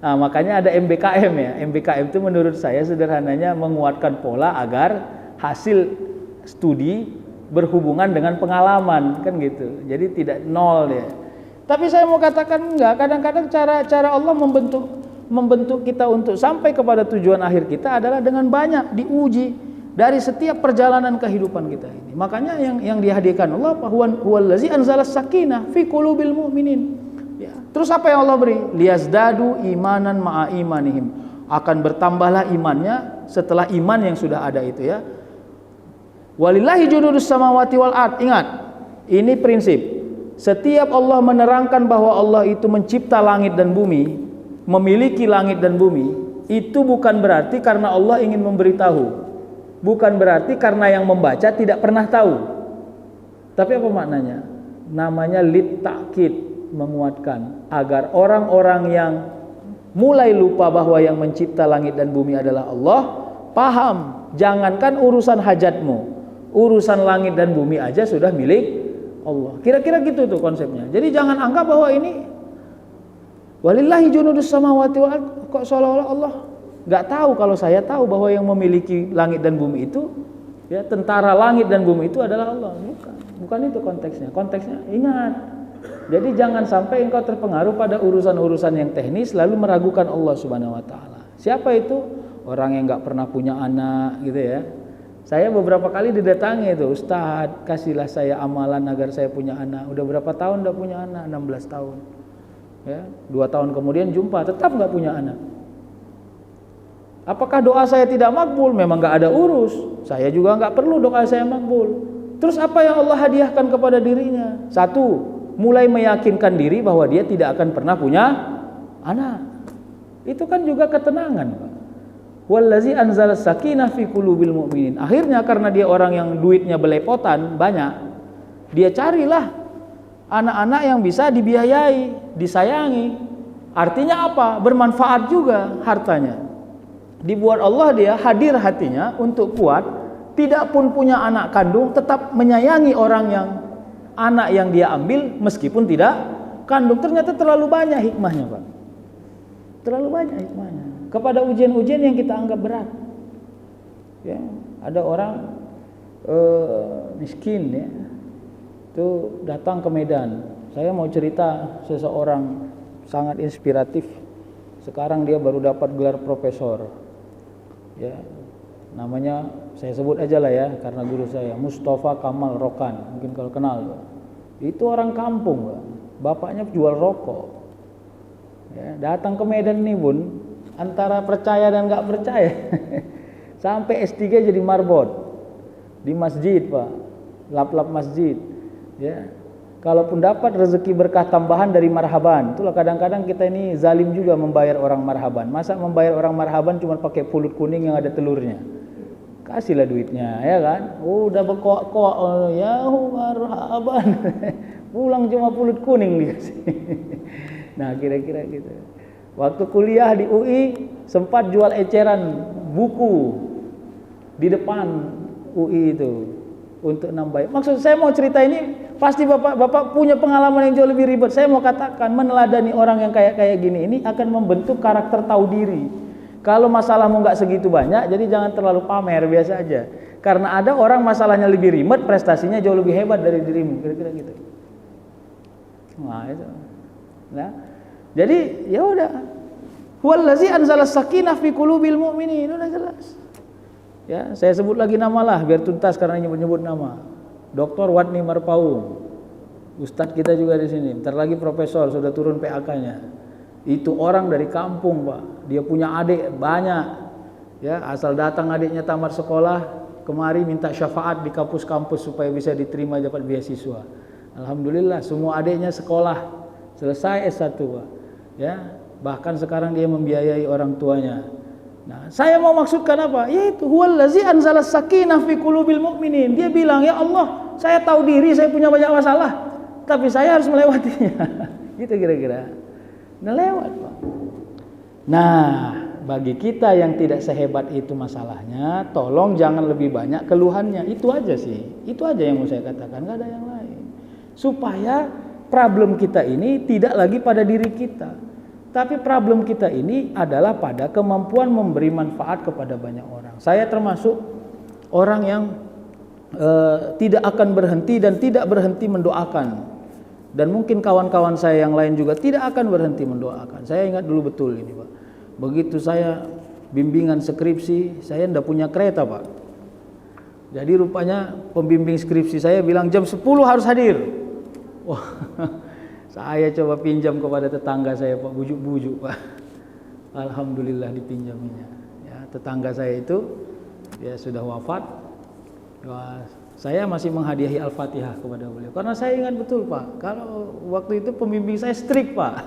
Nah, makanya ada MBKM ya. MBKM itu menurut saya sederhananya menguatkan pola agar hasil studi berhubungan dengan pengalaman kan gitu. Jadi tidak nol ya. Tapi saya mau katakan enggak. Kadang-kadang cara Allah membentuk kita untuk sampai kepada tujuan akhir kita adalah dengan banyak diuji dari setiap perjalanan kehidupan kita ini. Makanya yang dihadirkan Allah huwallazi anzalas sakinah fi qulubil mu'minin. Ya. Terus apa yang Allah beri? Liyazdadu imanan ma'a imanihim. Akan bertambahlah imannya setelah iman yang sudah ada itu ya. Walillahi junudus samawati wal ard. Ingat, ini prinsip. Setiap Allah menerangkan bahwa Allah itu mencipta langit dan bumi, memiliki langit dan bumi, itu bukan berarti karena Allah ingin memberitahu. Bukan berarti karena yang membaca tidak pernah tahu. Tapi apa maknanya? Namanya lit ta'kid, menguatkan agar orang-orang yang mulai lupa bahwa yang mencipta langit dan bumi adalah Allah paham. Jangankan urusan hajatmu, urusan langit dan bumi aja sudah milik Allah. Kira-kira gitu tuh konsepnya. Jadi jangan anggap bahwa ini walillahi junudus samawati wal ard, kok seolah-olah Allah nggak tahu kalau saya tahu bahwa yang memiliki langit dan bumi itu ya, tentara langit dan bumi itu adalah Allah. Bukan itu konteksnya. Konteksnya ingat. Jadi jangan sampai engkau terpengaruh pada urusan-urusan yang teknis lalu meragukan Allah Subhanahu wa taala. Siapa itu? Orang yang enggak pernah punya anak gitu ya. Saya beberapa kali didatangi itu, Ustadz, kasihlah saya amalan agar saya punya anak. Udah berapa tahun enggak punya anak? 16 tahun. Ya, 2 tahun kemudian jumpa, tetap enggak punya anak. Apakah doa saya tidak makbul? Memang enggak ada urus. Saya juga enggak perlu doa saya makbul. Terus apa yang Allah hadiahkan kepada dirinya? 1, mulai meyakinkan diri bahwa dia tidak akan pernah punya anak. Itu kan juga ketenangan, Pak. Wallazi anzalas sakinah fi qulubil mu'minin. Akhirnya karena dia orang yang duitnya belepotan banyak, dia carilah anak-anak yang bisa dibiayai, disayangi. Artinya apa? Bermanfaat juga hartanya. Dibuat Allah dia hadir hatinya untuk kuat, tidak pun punya anak kandung, tetap menyayangi orang yang anak yang dia ambil meskipun tidak kandung. Ternyata terlalu banyak hikmahnya, Pak. Terlalu banyak hikmahnya. Kepada ujian-ujian yang kita anggap berat, ya, ada orang miskin, ya, itu datang ke Medan. Saya mau cerita seseorang sangat inspiratif. Sekarang dia baru dapat gelar profesor, ya, namanya saya sebut aja lah ya, karena guru saya, Mustafa Kamal Rokan, mungkin kalau kenal. Itu orang kampung, bapaknya jual rokok, ya, datang ke Medan nih Bun, antara percaya dan nggak percaya. Sampai S3 jadi marbot di masjid, Pak, lap-lap masjid, ya. Kalaupun dapat rezeki berkah tambahan dari marhaban, itulah kadang-kadang kita ini zalim juga membayar orang marhaban. Masa membayar orang marhaban cuma pakai pulut kuning yang ada telurnya? Kasihlah duitnya, ya kan? Udah berkoak-koak, ya marhaban. Pulang cuma pulut kuning dikasih. Nah, kira-kira gitu. Waktu kuliah di UI sempat jual eceran buku di depan UI itu untuk nambah. Maksud saya mau cerita ini, pasti bapak punya pengalaman yang jauh lebih ribet. Saya mau katakan, meneladani orang yang kayak gini ini akan membentuk karakter tahu diri. Kalau masalahmu nggak segitu banyak, jadi jangan terlalu pamer, biasa aja. Karena ada orang masalahnya lebih ribet, prestasinya jauh lebih hebat dari dirimu, kira-kira gitu. Nah itu. Nah, jadi ya udah. Wallazi anzalas sakinah fi qulubil mu'minin, udah jelas. Ya, saya sebut lagi nama lah biar tuntas karena nyebut nama. Dr. Wadni Marpaung. Ustadz kita juga di sini. Bentar lagi profesor, sudah turun PAK-nya. Itu orang dari kampung, Pak. Dia punya adik banyak. Ya, asal datang adiknya tamat sekolah, kemari minta syafaat di kampus-kampus supaya bisa diterima dapat beasiswa. Alhamdulillah semua adiknya sekolah selesai S1, Pak. Ya, bahkan sekarang dia membiayai orang tuanya. Nah, saya mau maksudkan apa? Yaitu huwallazi anzalas sakinah fi qulubil mu'minin. Dia bilang, ya Allah, saya tahu diri saya punya banyak masalah, tapi saya harus melewatinya. Gitu kira-kira. Nah, lewat, Pak. Nah, bagi kita yang tidak sehebat itu masalahnya, tolong jangan lebih banyak keluhannya. Itu aja sih. Itu aja yang mau saya katakan, enggak ada yang lain. Supaya problem kita ini tidak lagi pada diri kita. Tapi problem kita ini adalah pada kemampuan memberi manfaat kepada banyak orang. Saya termasuk orang yang tidak akan berhenti dan tidak berhenti mendoakan. Dan mungkin kawan-kawan saya yang lain juga tidak akan berhenti mendoakan. Saya ingat dulu betul ini, Pak. Begitu saya bimbingan skripsi, saya tidak punya kereta, Pak. Jadi rupanya pembimbing skripsi saya bilang jam 10 harus hadir. Wah. Saya coba pinjam kepada tetangga saya, Pak, bujuk-bujuk, Pak. Alhamdulillah dipinjaminya. Ya, tetangga saya itu ya sudah wafat. Wah, saya masih menghadiahi Al-Fatihah kepada beliau. Karena saya ingat betul, Pak, kalau waktu itu pembimbing saya strict, Pak.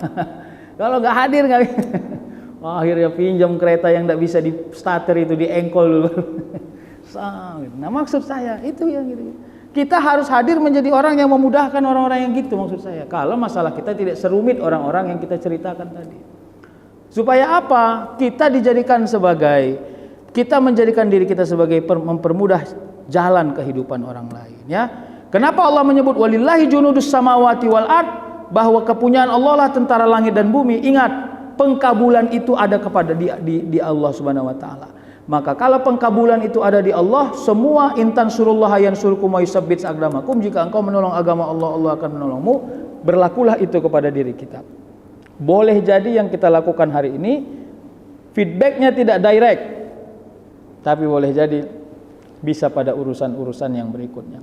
Kalau nggak hadir nggak bisa. Akhirnya pinjam kereta yang nggak bisa di starter itu, di engkol dulu. Nah, maksud saya itu yang gitu. Kita harus hadir menjadi orang yang memudahkan orang-orang yang gitu, maksud saya. Kalau masalah kita tidak serumit orang-orang yang kita ceritakan tadi. Supaya apa? Kita menjadikan diri kita sebagai mempermudah jalan kehidupan orang lain, ya. Kenapa Allah menyebut walillahi junudus samawati wal ard, bahwa kepunyaan Allah lah tentara langit dan bumi. Ingat, pengkabulan itu ada kepada di Allah Subhanahu wa taala. Maka kalau pengkabulan itu ada di Allah, semua intan surullah yansurkum wa yusabbit aqdamakum, jika engkau menolong agama Allah, Allah akan menolongmu. Berlakulah itu kepada diri kita. Boleh jadi yang kita lakukan hari ini feedbacknya tidak direct, tapi boleh jadi bisa pada urusan-urusan yang berikutnya.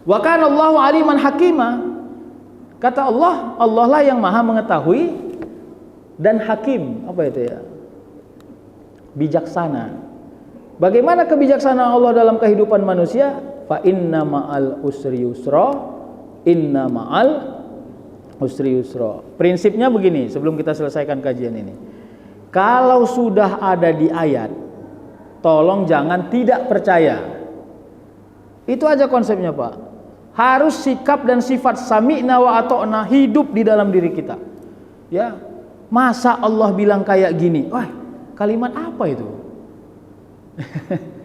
Wa kana Allahu aliman hakima. Kata Allah, Allah lah yang maha mengetahui dan hakim. Apa itu ya? Bijaksana. Bagaimana kebijaksanaan Allah dalam kehidupan manusia? Fa inna ma'al usri yusra, inna ma'al usri yusra. Prinsipnya begini, sebelum kita selesaikan kajian ini. Kalau sudah ada di ayat, tolong jangan tidak percaya. Itu aja konsepnya, Pak. Harus sikap dan sifat sami'na wa ata'na hidup di dalam diri kita. Ya. Masa Allah bilang kayak gini? Wah, kalimat apa itu?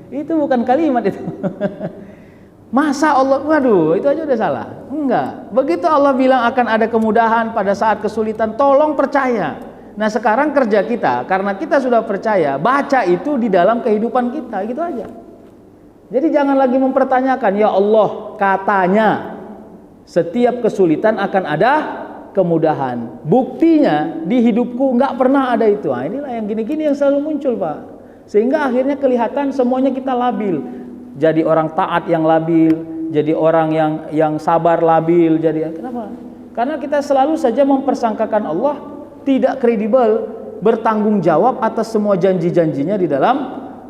Itu bukan kalimat itu. Masa Allah, waduh, itu aja udah salah. Enggak. Begitu Allah bilang akan ada kemudahan pada saat kesulitan, tolong percaya. Nah, sekarang kerja kita, karena kita sudah percaya, baca itu di dalam kehidupan kita, gitu aja. Jadi jangan lagi mempertanyakan, ya Allah, katanya setiap kesulitan akan ada kemudahan. Buktinya di hidupku nggak pernah ada itu. Nah, inilah yang gini-gini yang selalu muncul, Pak. Sehingga akhirnya kelihatan semuanya kita labil. Jadi orang taat yang labil, jadi orang yang sabar labil, jadi kenapa? Karena kita selalu saja mempersangkakan Allah tidak kredibel, bertanggung jawab atas semua janji-janjinya di dalam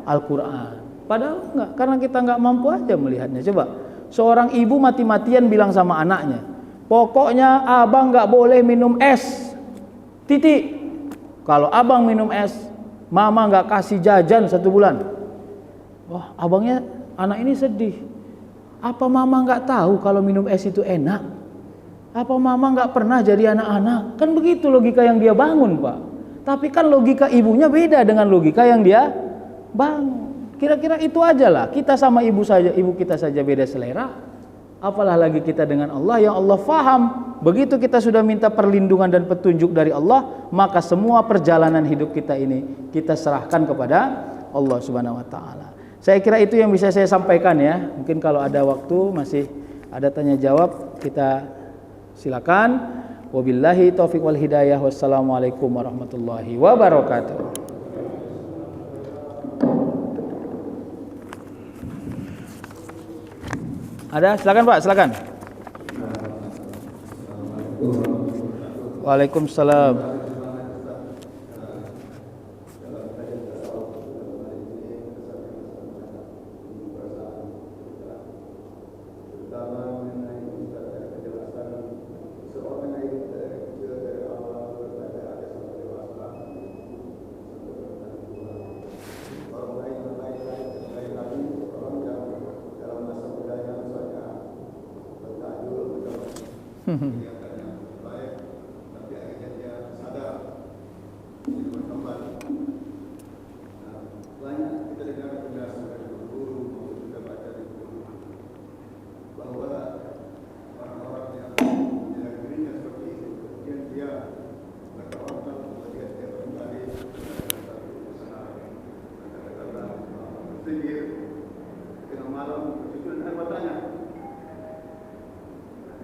Al-Qur'an. Padahal enggak, karena kita enggak mampu aja melihatnya. Coba, seorang ibu mati-matian bilang sama anaknya, pokoknya abang enggak boleh minum es. Titik. Kalau abang minum es, mama enggak kasih jajan 1 bulan. Wah, abangnya, anak ini sedih. Apa mama enggak tahu kalau minum es itu enak? Apa mama enggak pernah jadi anak-anak? Kan begitu logika yang dia bangun, Pak. Tapi kan logika ibunya beda dengan logika yang dia bangun. Kira-kira itu aja lah. Kita sama ibu kita saja beda selera. Apalah lagi kita dengan Allah yang Allah faham. Begitu kita sudah minta perlindungan dan petunjuk dari Allah, maka semua perjalanan hidup kita ini kita serahkan kepada Allah Subhanahu wa taala. Saya kira itu yang bisa saya sampaikan ya. Mungkin kalau ada waktu masih ada tanya jawab, kita silakan. Wabillahi taufiq wal hidayah. Wassalamualaikum warahmatullahi wabarakatuh. Ada? Silakan Pak, silakan. Waalaikumsalam.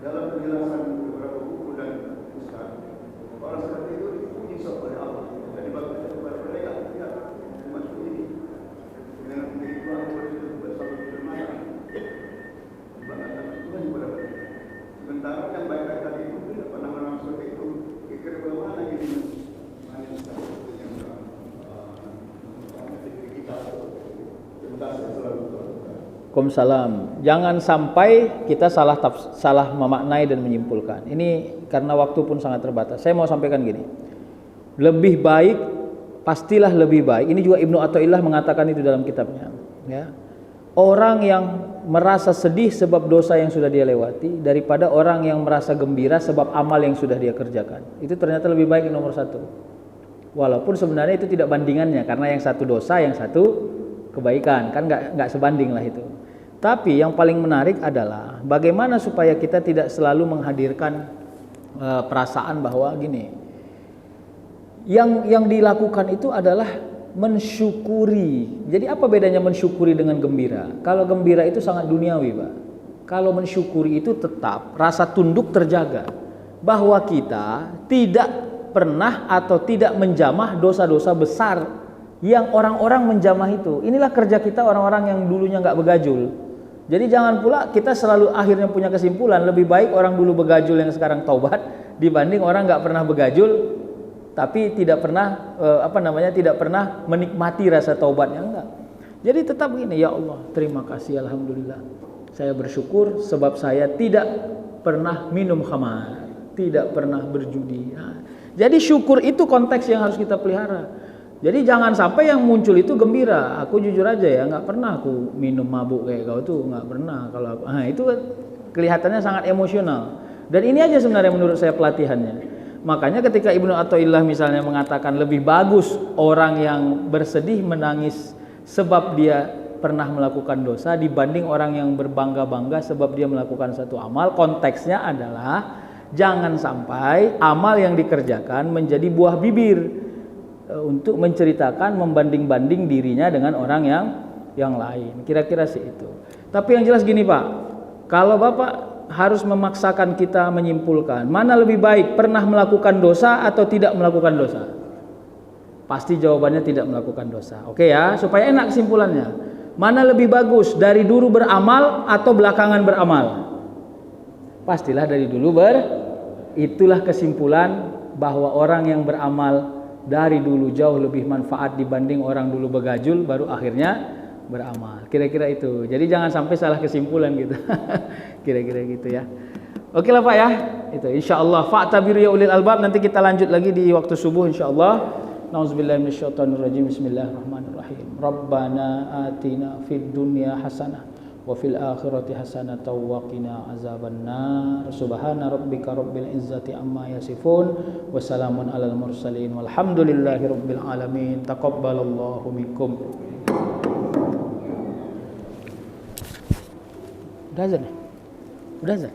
Dalam penjelasan beberapa buku dan ustaz, orang seperti itu dipuji oleh Allah dan dibanggakan kepada mereka. Ya, maksud ini dengan kehidupan itu bersama bermana, dibanggakan Tuhan kepada mereka. Sementara yang baik-baik tadi itu tidak pernah menang seperti itu. Kira-kira bagaimana ini? Mana yang kita sebentar saya selalu Waalaikumsalam. Jangan sampai kita salah memaknai dan menyimpulkan. Ini karena waktu pun sangat terbatas. Saya mau sampaikan gini. Lebih baik, pastilah lebih baik. Ini juga Ibnu Athaillah mengatakan itu dalam kitabnya, ya. Orang yang merasa sedih sebab dosa yang sudah dia lewati daripada orang yang merasa gembira sebab amal yang sudah dia kerjakan. Itu ternyata lebih baik nomor 1. Walaupun sebenarnya itu tidak bandingannya, karena yang satu dosa, yang satu kebaikan, kan nggak sebanding lah itu. Tapi yang paling menarik adalah bagaimana supaya kita tidak selalu menghadirkan perasaan bahwa gini, yang dilakukan itu adalah mensyukuri. Jadi apa bedanya mensyukuri dengan gembira? Kalau gembira itu sangat duniawi, Pak. Kalau mensyukuri itu tetap rasa tunduk terjaga, bahwa kita tidak pernah atau tidak menjamah dosa-dosa besar yang orang-orang menjamah itu. Inilah kerja kita orang-orang yang dulunya nggak begajul. Jadi jangan pula kita selalu akhirnya punya kesimpulan lebih baik orang dulu begajul yang sekarang taubat dibanding orang nggak pernah begajul tapi tidak pernah tidak pernah menikmati rasa taubatnya. Enggak. Jadi tetap gini, ya Allah, terima kasih, alhamdulillah. Saya bersyukur sebab saya tidak pernah minum khamar. tidak pernah berjudi. Nah, jadi syukur itu konteks yang harus kita pelihara. Jadi jangan sampai yang muncul itu gembira. Aku jujur aja ya, nggak pernah aku minum mabuk kayak kau tuh, nggak pernah. Kalau aku, nah itu kelihatannya sangat emosional. Dan ini aja sebenarnya menurut saya pelatihannya. Makanya ketika Ibnu Athaillah misalnya mengatakan lebih bagus orang yang bersedih menangis sebab dia pernah melakukan dosa dibanding orang yang berbangga-bangga sebab dia melakukan satu amal, konteksnya adalah jangan sampai amal yang dikerjakan menjadi buah bibir untuk menceritakan membanding-banding dirinya dengan orang yang lain. Kira-kira sih itu. Tapi yang jelas gini Pak, kalau Bapak harus memaksakan kita menyimpulkan mana lebih baik, pernah melakukan dosa atau tidak melakukan dosa, pasti jawabannya tidak melakukan dosa. Oke ya, supaya enak kesimpulannya. Mana lebih bagus, dari dulu beramal atau belakangan beramal? Pastilah dari dulu itulah kesimpulan bahwa orang yang beramal dari dulu jauh lebih manfaat dibanding orang dulu begajul baru akhirnya beramal. Kira-kira itu. Jadi jangan sampai salah kesimpulan gitu. Kira-kira gitu ya. Oke lah Pak ya. Itu insyaallah fa'tabiru ya ulil albab, nanti kita lanjut lagi di waktu subuh insyaallah. Nauzubillahi minasyaitonirrajim. Bismillahirrahmanirrahim. Rabbana atina fid dunya hasanah wa fil akhirati hasanah wa qina azabannar. Subhana rabbika rabbil izzati amma yasifun wa salamun alal mursalin walhamdulillahi rabbil alamin. Taqabbalallahu minkum. Udah azan ya? Udah azan?